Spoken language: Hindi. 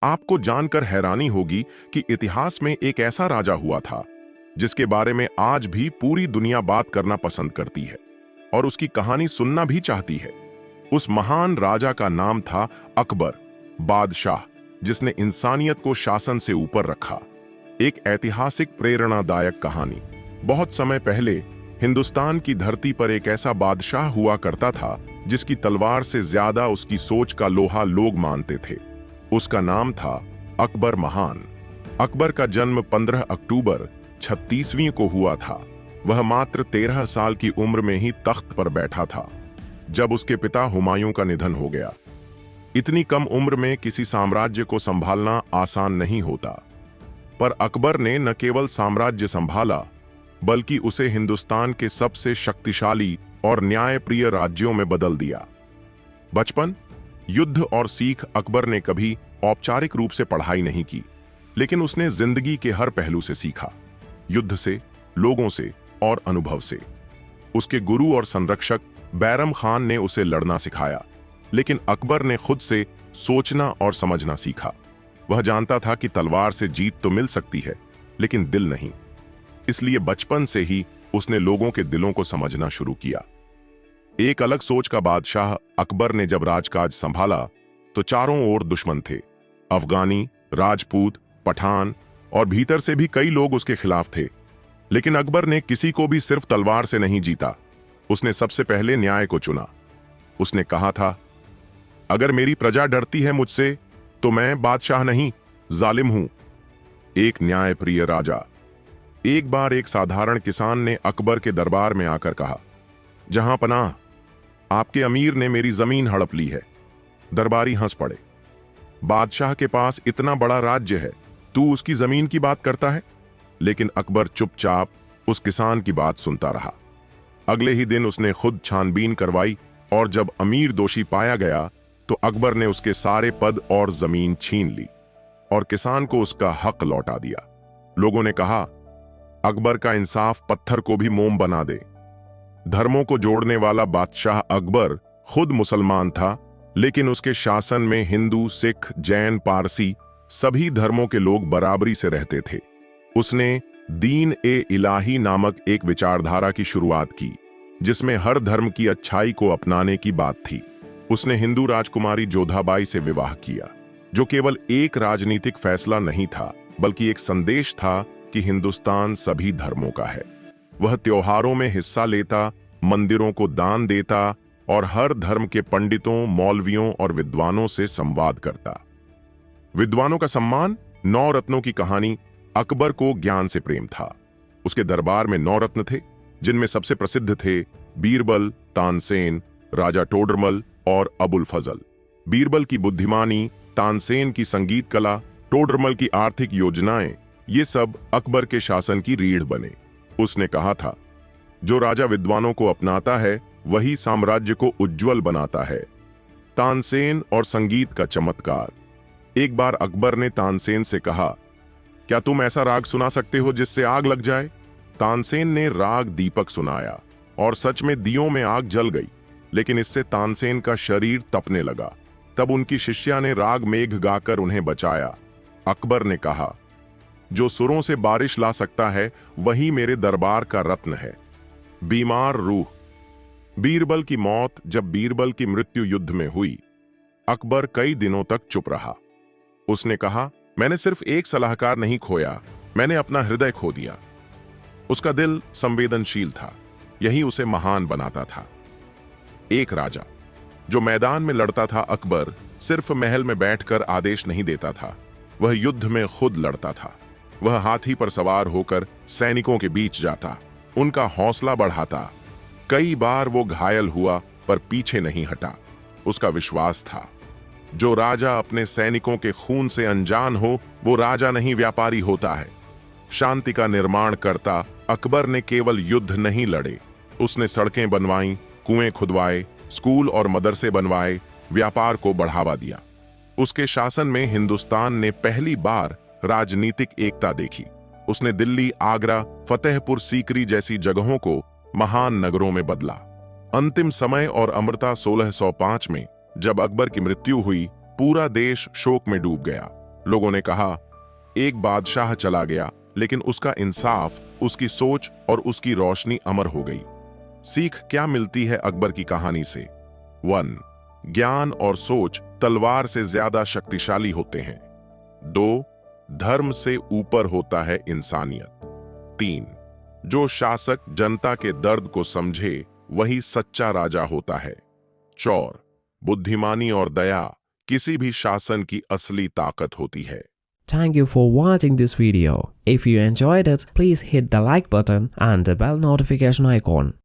आपको जानकर हैरानी होगी कि इतिहास में एक ऐसा राजा हुआ था जिसके बारे में आज भी पूरी दुनिया बात करना पसंद करती है और उसकी कहानी सुनना भी चाहती है। उस महान राजा का नाम था अकबर, बादशाह जिसने इंसानियत को शासन से ऊपर रखा। एक ऐतिहासिक प्रेरणादायक कहानी। बहुत समय पहले हिंदुस्तान की धरती पर एक ऐसा बादशाह हुआ करता था जिसकी तलवार से ज्यादा उसकी सोच का लोहा लोग मानते थे। उसका नाम था अकबर महान। अकबर का जन्म 15 अक्टूबर 36वीं को हुआ था। वह मात्र 13 साल की उम्र में ही तख्त पर बैठा था जब उसके पिता हुमायूं का निधन हो गया। इतनी कम उम्र में किसी साम्राज्य को संभालना आसान नहीं होता, पर अकबर ने न केवल साम्राज्य संभाला बल्कि उसे हिंदुस्तान के सबसे शक्तिशाली और न्यायप्रिय राज्यों में बदल दिया। बचपन, युद्ध और सीख। अकबर ने कभी औपचारिक रूप से पढ़ाई नहीं की, लेकिन उसने जिंदगी के हर पहलू से सीखा, युद्ध से, लोगों से और अनुभव से। उसके गुरु और संरक्षक बैरम खान ने उसे लड़ना सिखाया, लेकिन अकबर ने खुद से सोचना और समझना सीखा। वह जानता था कि तलवार से जीत तो मिल सकती है, लेकिन दिल नहीं। इसलिए बचपन से ही उसने लोगों के दिलों को समझना शुरू किया। एक अलग सोच का बादशाह अकबर ने जब राजकाज संभाला तो चारों ओर दुश्मन थे। अफगानी, राजपूत, पठान और भीतर से भी कई लोग उसके खिलाफ थे। लेकिन अकबर ने किसी को भी सिर्फ तलवार से नहीं जीता। उसने सबसे पहले न्याय को चुना। उसने कहा था, अगर मेरी प्रजा डरती है मुझसे तो मैं बादशाह नहीं, जालिम हूं। एक न्यायप्रिय राजा। एक बार एक साधारण किसान ने अकबर के दरबार में आकर कहा, जहां पनाह, आपके अमीर ने मेरी जमीन हड़प ली है। दरबारी हंस पड़े। बादशाह के पास इतना बड़ा राज्य है, तू उसकी जमीन की बात करता है? लेकिन अकबर चुपचाप उस किसान की बात सुनता रहा। अगले ही दिन उसने खुद छानबीन करवाई और जब अमीर दोषी पाया गया तो अकबर ने उसके सारे पद और जमीन छीन ली और किसान को उसका हक लौटा दिया। लोगों ने कहा, अकबर का इंसाफ पत्थर को भी मोम बना दे। धर्मों को जोड़ने वाला बादशाह अकबर खुद मुसलमान था, लेकिन उसके शासन में हिंदू, सिख, जैन, पारसी सभी धर्मों के लोग बराबरी से रहते थे। उसने दीन ए इलाही नामक एक विचारधारा की शुरुआत की जिसमें हर धर्म की अच्छाई को अपनाने की बात थी। उसने हिंदू राजकुमारी जोधाबाई से विवाह किया, जो केवल एक राजनीतिक फैसला नहीं था बल्कि एक संदेश था कि हिंदुस्तान सभी धर्मों का है। वह त्योहारों में हिस्सा लेता, मंदिरों को दान देता और हर धर्म के पंडितों, मौलवियों और विद्वानों से संवाद करता। विद्वानों का सम्मान। 9 रत्नों की कहानी। अकबर को ज्ञान से प्रेम था। उसके दरबार में 9 रत्न थे, जिनमें सबसे प्रसिद्ध थे बीरबल, तानसेन, राजा टोडरमल और अबुल फजल। बीरबल की बुद्धिमानी, तानसेन की संगीत कला, टोडरमल की आर्थिक योजनाएं, ये सब अकबर के शासन की रीढ़ बने। उसने कहा था, जो राजा विद्वानों को अपनाता है वही साम्राज्य को उज्जवल बनाता है। तानसेन और संगीत का चमत्कार। एक बार अकबर ने तानसेन से कहा, क्या तुम ऐसा राग सुना सकते हो जिससे आग लग जाए? तानसेन ने राग दीपक सुनाया और सच में दियों में आग जल गई, लेकिन इससे तानसेन का शरीर तपने लगा। तब उनकी शिष्या ने राग मेघ गाकर उन्हें बचाया। अकबर ने कहा, जो सुरों से बारिश ला सकता है वही मेरे दरबार का रत्न है। बीमार रूह। बीरबल की मौत। जब बीरबल की मृत्यु युद्ध में हुई, अकबर कई दिनों तक चुप रहा। उसने कहा, मैंने सिर्फ एक सलाहकार नहीं खोया, मैंने अपना हृदय खो दिया। उसका दिल संवेदनशील था, यही उसे महान बनाता था। एक राजा जो मैदान में लड़ता था। अकबर सिर्फ महल में बैठकर आदेश नहीं देता था, वह युद्ध में खुद लड़ता था। वह हाथी पर सवार होकर सैनिकों के बीच जाता, उनका हौसला बढ़ाता। कई बार वो घायल हुआ पर पीछे नहीं हटा। उसका विश्वास था, जो राजा अपने सैनिकों के खून से अनजान हो वो राजा नहीं, व्यापारी होता है। शांति का निर्माण करता अकबर ने केवल युद्ध नहीं लड़े, उसने सड़कें बनवाई, कुएं खुदवाए, स्कूल और मदरसे बनवाए, व्यापार को बढ़ावा दिया। उसके शासन में हिंदुस्तान ने पहली बार राजनीतिक एकता देखी। उसने दिल्ली, आगरा, फतेहपुर सीकरी जैसी जगहों को महान नगरों में बदला। अंतिम समय और अमृता 1605 में जब अकबर की मृत्यु हुई, पूरा देश शोक में डूब गया। लोगों ने कहा, एक बादशाह चला गया, लेकिन उसका इंसाफ, उसकी सोच और उसकी रोशनी अमर हो गई। सीख क्या मिलती है अकबर की कहानी से? 1. ज्ञान और सोच तलवार से ज्यादा शक्तिशाली होते हैं। 2. धर्म से ऊपर होता है इंसानियत। 3. जो शासक जनता के दर्द को समझे वही सच्चा राजा होता है। 4. बुद्धिमानी और दया किसी भी शासन की असली ताकत होती है। Thank you for watching this video. If you enjoyed it, please hit the like button and the bell notification icon.